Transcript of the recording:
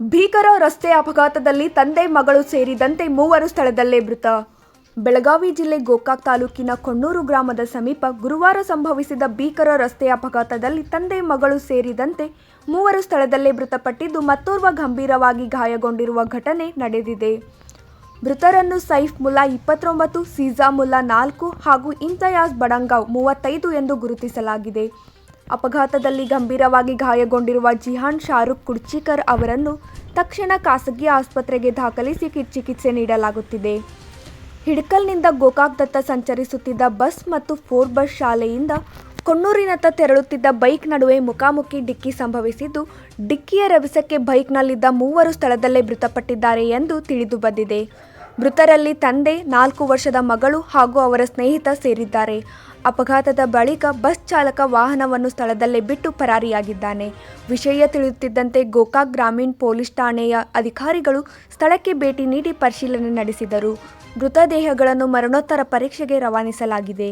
ಭೀಕರ ರಸ್ತೆ ಅಪಘಾತದಲ್ಲಿ ತಂದೆ ಮಗಳು ಸೇರಿದಂತೆ ಮೂವರು ಸ್ಥಳದಲ್ಲೇ ಮೃತ. ಬೆಳಗಾವಿ ಜಿಲ್ಲೆ ಗೋಕಾಕ್ ತಾಲೂಕಿನ ಕೊಣ್ಣೂರು ಗ್ರಾಮದ ಸಮೀಪ ಗುರುವಾರ ಸಂಭವಿಸಿದ ಭೀಕರ ರಸ್ತೆ ಅಪಘಾತದಲ್ಲಿ ತಂದೆ ಮಗಳು ಸೇರಿದಂತೆ ಮೂವರು ಸ್ಥಳದಲ್ಲೇ ಮೃತಪಟ್ಟಿದ್ದು ಮತ್ತೋರ್ವ ಗಂಭೀರವಾಗಿ ಗಾಯಗೊಂಡಿರುವ ಘಟನೆ ನಡೆದಿದೆ. ಮೃತರನ್ನು ಸೈಫ್ ಮುಲ್ಲಾ 29, ಸೀಜಾ ಮುಲ್ಲಾ 4 ಹಾಗೂ ಇಂತಯಾಜ್ ಬಡಂಗಾವ್ 35 ಎಂದು ಗುರುತಿಸಲಾಗಿದೆ. ಅಪಘಾತದಲ್ಲಿ ಗಂಭೀರವಾಗಿ ಗಾಯಗೊಂಡಿರುವ ಜಿಹಾನ್ ಶಾರುಖ್ ಕುಡ್ಚಿಕರ್ ಅವರನ್ನು ತಕ್ಷಣ ಖಾಸಗಿ ಆಸ್ಪತ್ರೆಗೆ ದಾಖಲಿಸಿ ಚಿಕಿತ್ಸೆ ನೀಡಲಾಗುತ್ತಿದೆ. ಹಿಡಕಲ್ನಿಂದ ಗೋಕಾಕ್ದತ್ತ ಸಂಚರಿಸುತ್ತಿದ್ದ ಬಸ್ ಮತ್ತು 4 ಬಸ್ ಶಾಲೆಯಿಂದ ಕೊಣ್ಣೂರಿನತ್ತ ತೆರಳುತ್ತಿದ್ದ ಬೈಕ್ ನಡುವೆ ಮುಖಾಮುಖಿ ಡಿಕ್ಕಿ ಸಂಭವಿಸಿದ್ದು, ಡಿಕ್ಕಿಯ ರಭಸಕ್ಕೆ ಬೈಕ್ನಲ್ಲಿದ್ದ ಮೂವರು ಸ್ಥಳದಲ್ಲೇ ಮೃತಪಟ್ಟಿದ್ದಾರೆ ಎಂದು ತಿಳಿದು ಬಂದಿದೆ. ಮೃತರಲ್ಲಿ ತಂದೆ, 4 ವರ್ಷದ ಮಗಳು ಹಾಗೂ ಅವರ ಸ್ನೇಹಿತ ಸೇರಿದ್ದಾರೆ. ಅಪಘಾತದ ಬಳಿಕ ಬಸ್ ಚಾಲಕ ವಾಹನವನ್ನು ಸ್ಥಳದಲ್ಲೇ ಬಿಟ್ಟು ಪರಾರಿಯಾಗಿದ್ದಾನೆ. ವಿಷಯ ತಿಳಿಯುತ್ತಿದ್ದಂತೆ ಗೋಕಾಕ್ ಗ್ರಾಮೀಣ ಪೊಲೀಸ್ ಠಾಣೆಯ ಅಧಿಕಾರಿಗಳು ಸ್ಥಳಕ್ಕೆ ಭೇಟಿ ನೀಡಿ ಪರಿಶೀಲನೆ ನಡೆಸಿದರು. ಮೃತದೇಹಗಳನ್ನು ಮರಣೋತ್ತರ ಪರೀಕ್ಷೆಗೆ ರವಾನಿಸಲಾಗಿದೆ.